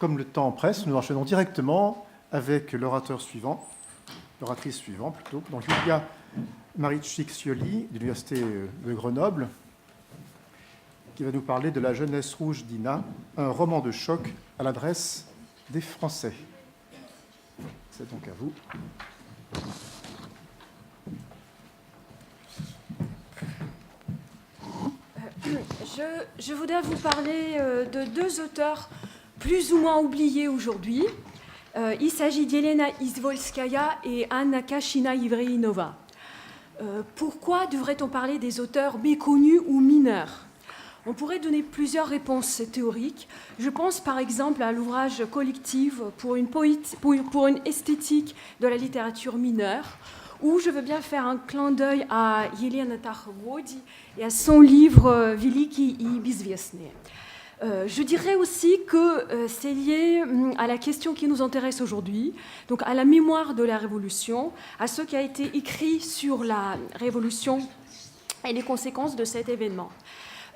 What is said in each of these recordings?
comme le temps presse, nous enchaînons directement avec l'oratrice suivante. Donc, Julia Mariciccioli, de l'Université de Grenoble, qui va nous parler de La jeunesse rouge d'Ina, un roman de choc à l'adresse des Français. C'est donc à vous. Je voudrais vous parler de deux auteurs plus ou moins oubliés aujourd'hui. Il s'agit d'Elena Izvolskaya et Anna Kashina-Ivreïnova. Pourquoi devrait-on parler des auteurs méconnus ou mineurs ? On pourrait donner plusieurs réponses théoriques. Je pense par exemple à l'ouvrage Collective pour une esthétique de la littérature mineure, où je veux bien faire un clin d'œil à Yelena Targodi et à son livre Veliki i Bezvestne. Je dirais aussi que c'est lié à la question qui nous intéresse aujourd'hui, donc à la mémoire de la Révolution, à ce qui a été écrit sur la Révolution et les conséquences de cet événement.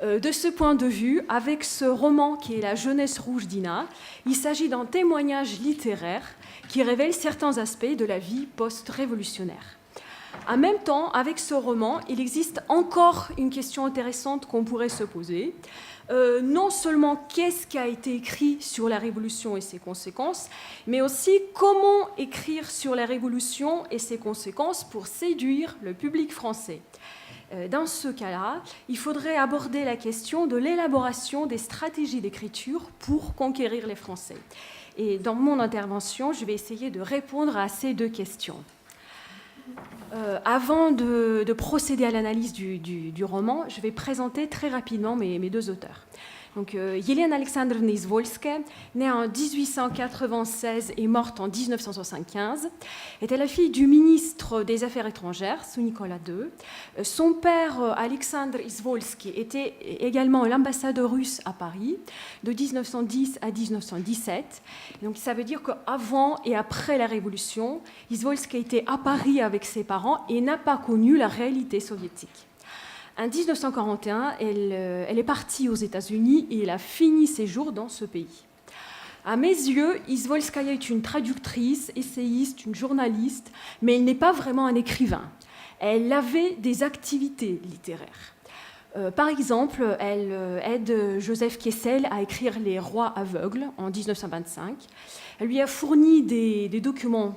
De ce point de vue, avec ce roman qui est La jeunesse rouge d'Ina, il s'agit d'un témoignage littéraire qui révèle certains aspects de la vie post-révolutionnaire. En même temps, avec ce roman, il existe encore une question intéressante qu'on pourrait se poser. Non seulement qu'est-ce qui a été écrit sur la Révolution et ses conséquences, mais aussi comment écrire sur la Révolution et ses conséquences pour séduire le public français. Dans ce cas-là, il faudrait aborder la question de l'élaboration des stratégies d'écriture pour conquérir les Français. Et dans mon intervention, je vais essayer de répondre à ces deux questions. Avant de procéder à l'analyse du roman, je vais présenter très rapidement mes deux auteurs. Donc, Yelena Alexandrovna Izvolskaya, née en 1896 et morte en 1975, était la fille du ministre des Affaires étrangères, sous Nicolas II. Son père, Alexandre Izvolski, était également l'ambassadeur russe à Paris de 1910 à 1917. Donc, ça veut dire qu'avant et après la Révolution, Izvolskaya était à Paris avec ses parents et n'a pas connu la réalité soviétique. En 1941, elle est partie aux États-Unis et elle a fini ses jours dans ce pays. À mes yeux, Izvolskaya est une traductrice, essayiste, une journaliste, mais elle n'est pas vraiment un écrivain. Elle avait des activités littéraires. Par exemple, elle aide Joseph Kessel à écrire Les Rois aveugles en 1925. Elle lui a fourni des documents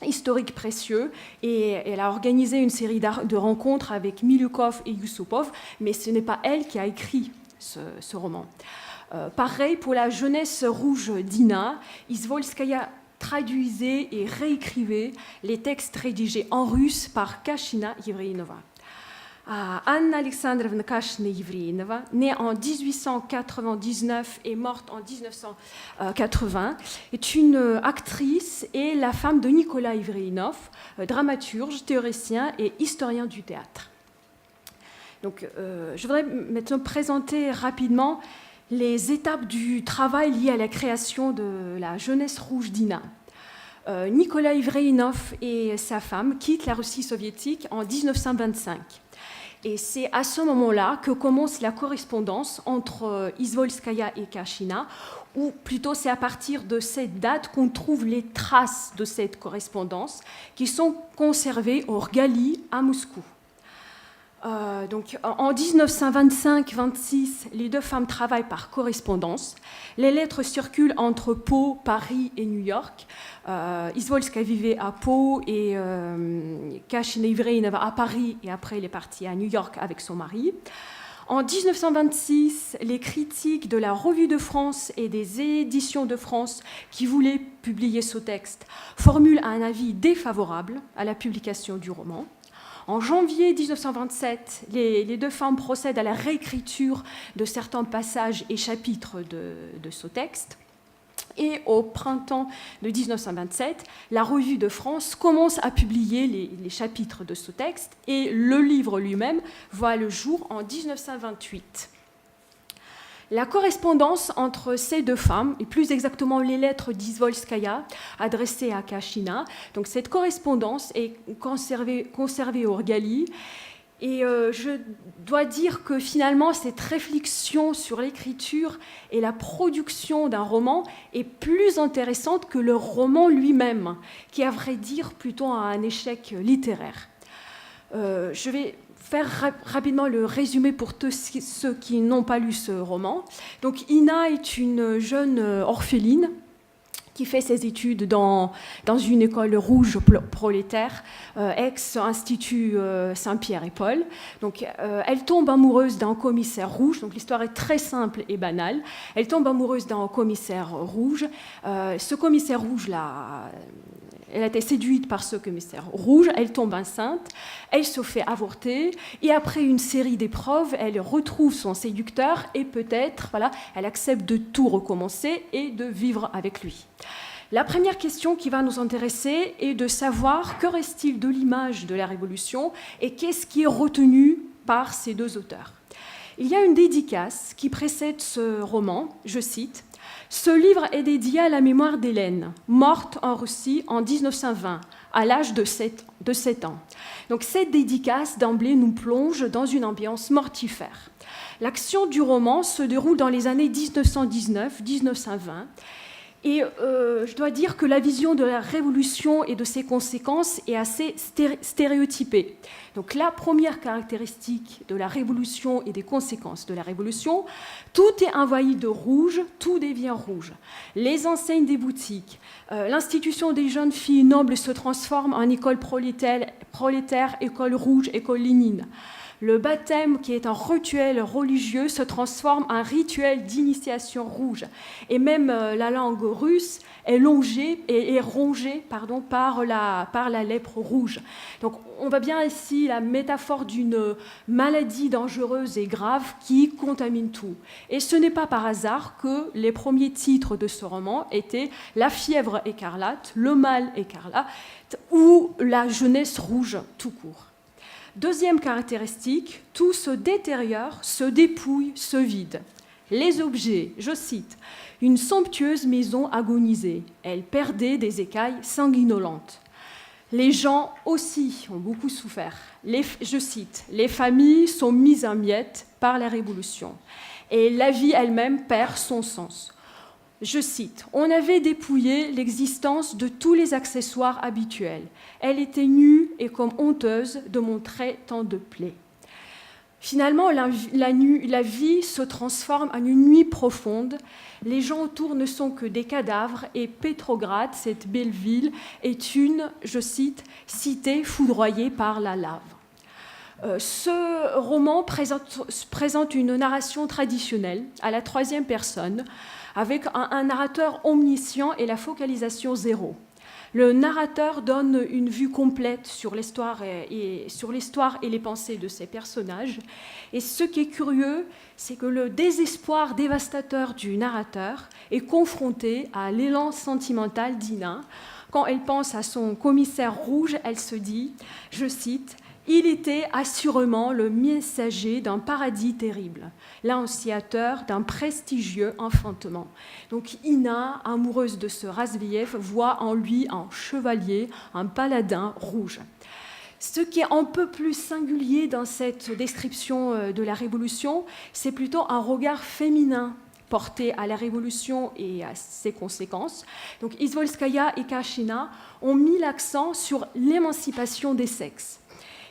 historique précieux, et elle a organisé une série de rencontres avec Miliukov et Yusupov, mais ce n'est pas elle qui a écrit ce roman. Pareil pour La jeunesse rouge d'Ina, Izvolskaya traduisait et réécrivait les textes rédigés en russe par Kashina Ivreïnova. Anna Alexandrovna Kashina-Ivreïnova, née en 1899 et morte en 1980, est une actrice et la femme de Nicolas Ivreïnov, dramaturge, théoricien et historien du théâtre. Donc, je voudrais maintenant présenter rapidement les étapes du travail lié à la création de La jeunesse rouge d'Ina. Nicolas Ivreïnov et sa femme quittent la Russie soviétique en 1925. Et c'est à ce moment-là que commence la correspondance entre Izvolskaya et Kashina, ou plutôt c'est à partir de cette date qu'on trouve les traces de cette correspondance qui sont conservées au Rgali à Moscou. Donc, en 1925-26, les deux femmes travaillent par correspondance. Les lettres circulent entre Pau, Paris et New York. Izvolskaya vivait à Pau et Kashina Ivreïnova à Paris, et après elle est partie à New York avec son mari. En 1926, les critiques de la Revue de France et des Éditions de France qui voulaient publier ce texte formulent un avis défavorable à la publication du roman. En janvier 1927, les deux femmes procèdent à la réécriture de certains passages et chapitres de ce texte. Et au printemps de 1927, la Revue de France commence à publier les chapitres de ce texte et le livre lui-même voit le jour en 1928. La correspondance entre ces deux femmes, et plus exactement les lettres d'Izvolskaya adressées à Kashina, donc cette correspondance est conservée au Rgali Et je dois dire que finalement, cette réflexion sur l'écriture et la production d'un roman est plus intéressante que le roman lui-même, qui, à vrai dire, plutôt a un échec littéraire. Je vais faire rapidement le résumé pour tous ceux qui n'ont pas lu ce roman. Donc, Ina est une jeune orpheline qui fait ses études dans une école rouge prolétaire, ex-institut Saint-Pierre et Paul. Donc, elle tombe amoureuse d'un commissaire rouge. Donc, l'histoire est très simple et banale. Elle tombe amoureuse d'un commissaire rouge. Ce commissaire rouge-là, elle a été séduite par ce commissaire rouge. Elle tombe enceinte. Elle se fait avorter. Et après une série d'épreuves, elle retrouve son séducteur et peut-être, voilà, elle accepte de tout recommencer et de vivre avec lui. La première question qui va nous intéresser est de savoir que reste-t-il de l'image de la Révolution et qu'est-ce qui est retenu par ces deux auteurs. Il y a une dédicace qui précède ce roman, je cite, « Ce livre est dédié à la mémoire d'Hélène, morte en Russie en 1920, à l'âge de 7 ans. » Donc cette dédicace d'emblée nous plonge dans une ambiance mortifère. L'action du roman se déroule dans les années 1919-1920. Et je dois dire que la vision de la Révolution et de ses conséquences est assez stéréotypée. Donc la première caractéristique de la Révolution et des conséquences de la Révolution, tout est envahi de rouge, tout devient rouge. Les enseignes des boutiques, l'institution des jeunes filles nobles se transforme en école prolétaire, école rouge, école Lénine. Le baptême, qui est un rituel religieux, se transforme en rituel d'initiation rouge. Et même la langue russe est rongée par la lèpre rouge. Donc on voit bien ici la métaphore d'une maladie dangereuse et grave qui contamine tout. Et ce n'est pas par hasard que les premiers titres de ce roman étaient « La fièvre écarlate »,« Le mal écarlate » ou « La jeunesse rouge » tout court. Deuxième caractéristique, tout se détériore, se dépouille, se vide. Les objets, je cite, « Une somptueuse maison agonisée, elle perdait des écailles sanguinolentes. » Les gens aussi ont beaucoup souffert. Je cite, « Les familles sont mises en miettes par la Révolution et la vie elle-même perd son sens. » Je cite, « On avait dépouillé l'existence de tous les accessoires habituels. Elle était nue et comme honteuse de montrer tant de plaies. » Finalement, la vie se transforme en une nuit profonde. Les gens autour ne sont que des cadavres et Pétrograd, cette belle ville, est une, je cite, « cité foudroyée par la lave ». Ce roman présente une narration traditionnelle à la troisième personne, avec un narrateur omniscient et la focalisation zéro. Le narrateur donne une vue complète sur l'histoire et les pensées de ses personnages. Et ce qui est curieux, c'est que le désespoir dévastateur du narrateur est confronté à l'élan sentimental d'Ina. Quand elle pense à son commissaire rouge, elle se dit, je cite, « Il était assurément le messager d'un paradis terrible, l'annonciateur d'un prestigieux enfantement. » Donc Ina, amoureuse de ce Razviev, voit en lui un chevalier, un paladin rouge. Ce qui est un peu plus singulier dans cette description de la Révolution, c'est plutôt un regard féminin porté à la Révolution et à ses conséquences. Donc Izvolskaya et Kachina ont mis l'accent sur l'émancipation des sexes.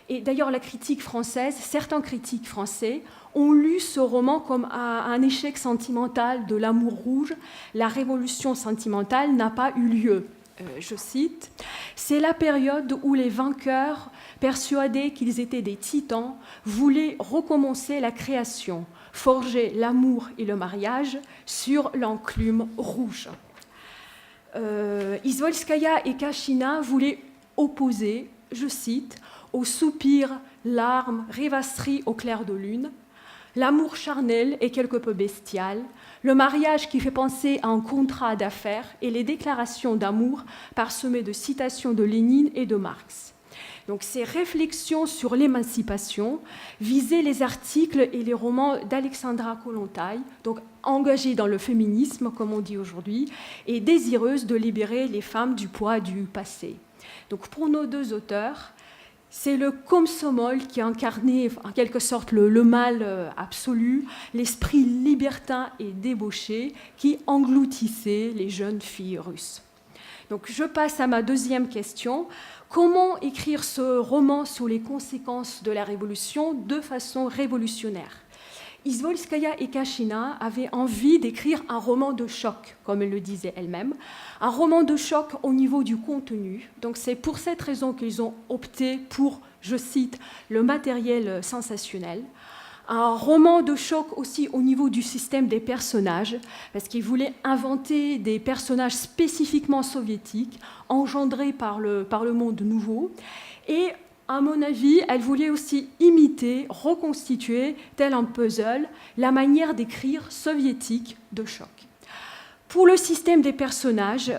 Et d'ailleurs, certains critiques français ont lu ce roman comme un échec sentimental de l'amour rouge. La révolution sentimentale n'a pas eu lieu. Je cite, « C'est la période où les vainqueurs, persuadés qu'ils étaient des titans, voulaient recommencer la création, forger l'amour et le mariage sur l'enclume rouge. » Izvolskaya et Kachina voulaient opposer, je cite, aux soupirs, larmes, rêvasseries au clair de lune, l'amour charnel et quelque peu bestial, le mariage qui fait penser à un contrat d'affaires et les déclarations d'amour parsemées de citations de Lénine et de Marx. Donc ces réflexions sur l'émancipation visaient les articles et les romans d'Alexandra Kollontai, donc engagée dans le féminisme, comme on dit aujourd'hui, et désireuse de libérer les femmes du poids du passé. Donc pour nos deux auteurs, C'est le komsomol qui incarnait en quelque sorte le mal absolu, l'esprit libertin et débauché qui engloutissait les jeunes filles russes. Donc je passe à ma deuxième question. Comment écrire ce roman sur les conséquences de la révolution de façon révolutionnaire ? Izvolskaya et Kachina avaient envie d'écrire un roman de choc, comme elle le disait elle-même, un roman de choc au niveau du contenu. Donc c'est pour cette raison qu'ils ont opté pour, je cite, le matériel sensationnel. Un roman de choc aussi au niveau du système des personnages, parce qu'ils voulaient inventer des personnages spécifiquement soviétiques, engendrés par le monde nouveau. Et à mon avis, elle voulait aussi imiter, reconstituer, tel un puzzle, la manière d'écrire soviétique de choc. Pour le système des personnages,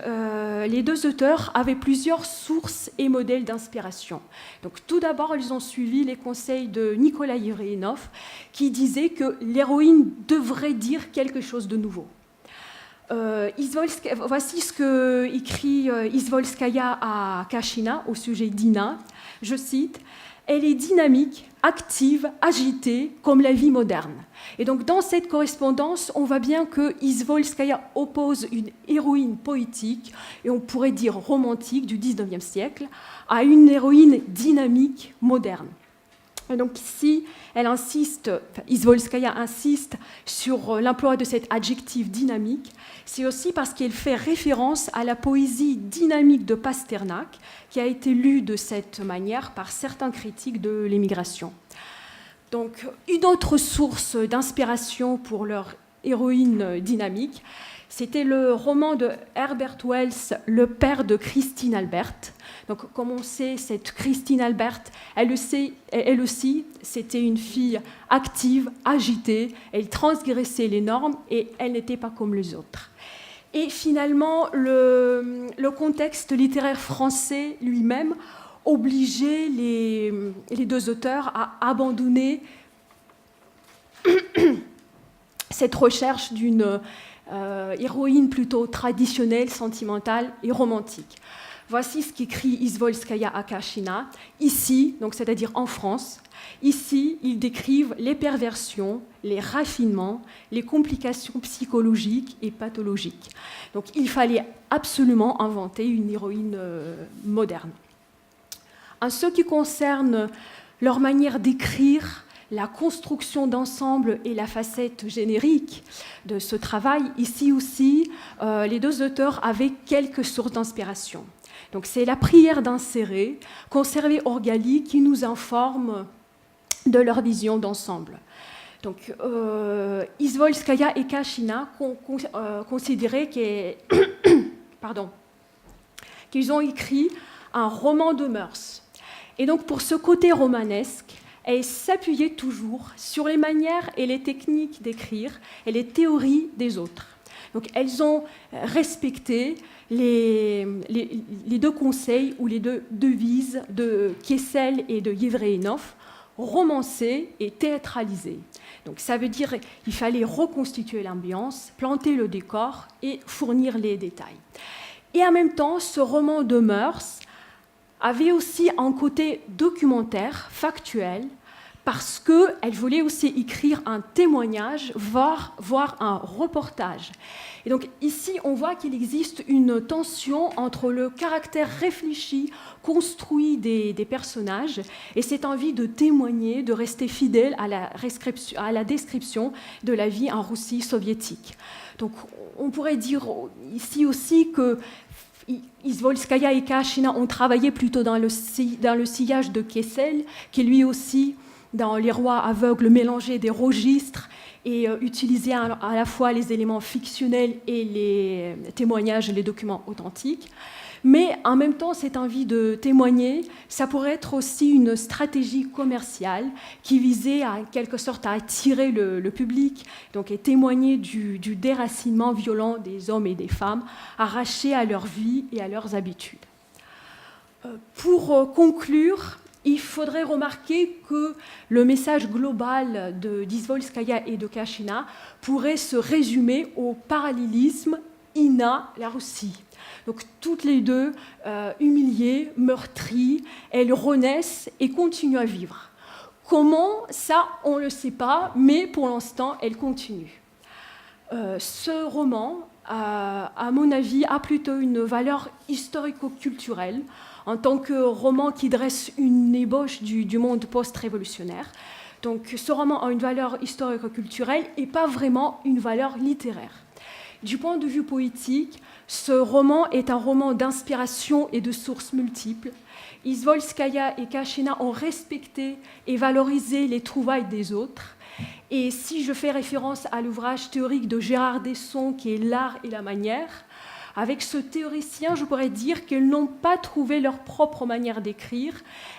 les deux auteurs avaient plusieurs sources et modèles d'inspiration. Donc, tout d'abord, ils ont suivi les conseils de Nikolai Yevreïnov, qui disait que l'héroïne devrait dire quelque chose de nouveau. Voici ce qu'écrit Izvolskaya à Kachina au sujet d'Ina. Je cite, « Elle est dynamique, active, agitée, comme la vie moderne. » Et donc, dans cette correspondance, on voit bien que Izvolskaya oppose une héroïne poétique, et on pourrait dire romantique, du XIXe siècle, à une héroïne dynamique, moderne. Et donc ici, Izvolskaya insiste sur l'emploi de cet adjectif dynamique. C'est aussi parce qu'elle fait référence à la poésie dynamique de Pasternak, qui a été lue de cette manière par certains critiques de l'émigration. Donc, une autre source d'inspiration pour leur héroïne dynamique, c'était le roman de Herbert Wells, Le père de Christine Albert. Donc, comme on sait, cette Christine Albert, elle aussi, c'était une fille active, agitée, elle transgressait les normes et elle n'était pas comme les autres. Et finalement, le contexte littéraire français lui-même obligeait les deux auteurs à abandonner cette recherche d'une héroïne plutôt traditionnelle, sentimentale et romantique. Voici ce qu'écrit Izvolskaya à Kachina. Ici, donc c'est-à-dire en France, ici, ils décrivent les perversions, les raffinements, les complications psychologiques et pathologiques. Donc il fallait absolument inventer une héroïne moderne. En ce qui concerne leur manière d'écrire, la construction d'ensemble et la facette générique de ce travail, ici aussi, les deux auteurs avaient quelques sources d'inspiration. Donc c'est la prière d'insérer, conservée organique, qui nous informe de leur vision d'ensemble. Donc Izvolskaya et Kachina considéraient qu'ils ont écrit un roman de mœurs. Et donc pour ce côté romanesque, elles s'appuyaient toujours sur les manières et les techniques d'écrire et les théories des autres. Donc elles ont respecté les deux conseils ou les deux devises de Kessel et de Yevreïnov, romancer et théâtraliser. Donc ça veut dire qu'il fallait reconstituer l'ambiance, planter le décor et fournir les détails. Et en même temps, ce roman de mœurs avait aussi un côté documentaire, factuel, parce qu'elle voulait aussi écrire un témoignage, voire un reportage. Et donc ici, on voit qu'il existe une tension entre le caractère réfléchi, construit des personnages, et cette envie de témoigner, de rester fidèle à la description de la vie en Russie soviétique. Donc on pourrait dire ici aussi que Izvolskaya et Kachina ont travaillé plutôt dans le sillage de Kessel, qui lui aussi, dans Les Rois aveugles, mélangeait des registres et utilisait à la fois les éléments fictionnels et les témoignages, les documents authentiques. Mais en même temps, cette envie de témoigner, ça pourrait être aussi une stratégie commerciale qui visait en quelque sorte à attirer le public, donc et témoigner du déracinement violent des hommes et des femmes, arrachés à leur vie et à leurs habitudes. Pour conclure, il faudrait remarquer que le message global d'Izvolskaya et de Kachina pourrait se résumer au parallélisme Ina la Russie. Donc toutes les deux, humiliées, meurtries, elles renaissent et continuent à vivre. Comment? Ça, on ne le sait pas, mais pour l'instant, elles continuent. Ce roman, à mon avis, a plutôt une valeur historico-culturelle en tant que roman qui dresse une ébauche du monde post-révolutionnaire. Donc ce roman a une valeur historico-culturelle et pas vraiment une valeur littéraire. Du point de vue poétique, ce roman est un roman d'inspiration et de sources multiples. Izvolskaya et Kachina ont respecté et valorisé les trouvailles des autres. Et si je fais référence à l'ouvrage théorique de Gérard Desson, qui est L'art et la manière, avec ce théoricien, je pourrais dire qu'elles n'ont pas trouvé leur propre manière d'écrire,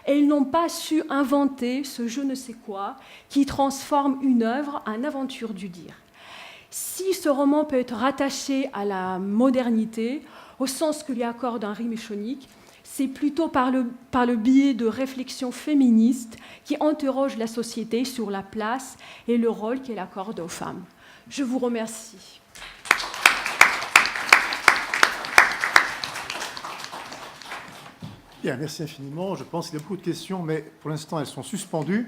elles n'ont pas su inventer ce je ne sais quoi qui transforme une œuvre en aventure du dire. Si ce roman peut être rattaché à la modernité, au sens que lui accorde Henri Méchonic, c'est plutôt par le biais de réflexions féministes qui interrogent la société sur la place et le rôle qu'elle accorde aux femmes. Je vous remercie. Bien, merci infiniment. Je pense qu'il y a beaucoup de questions, mais pour l'instant, elles sont suspendues.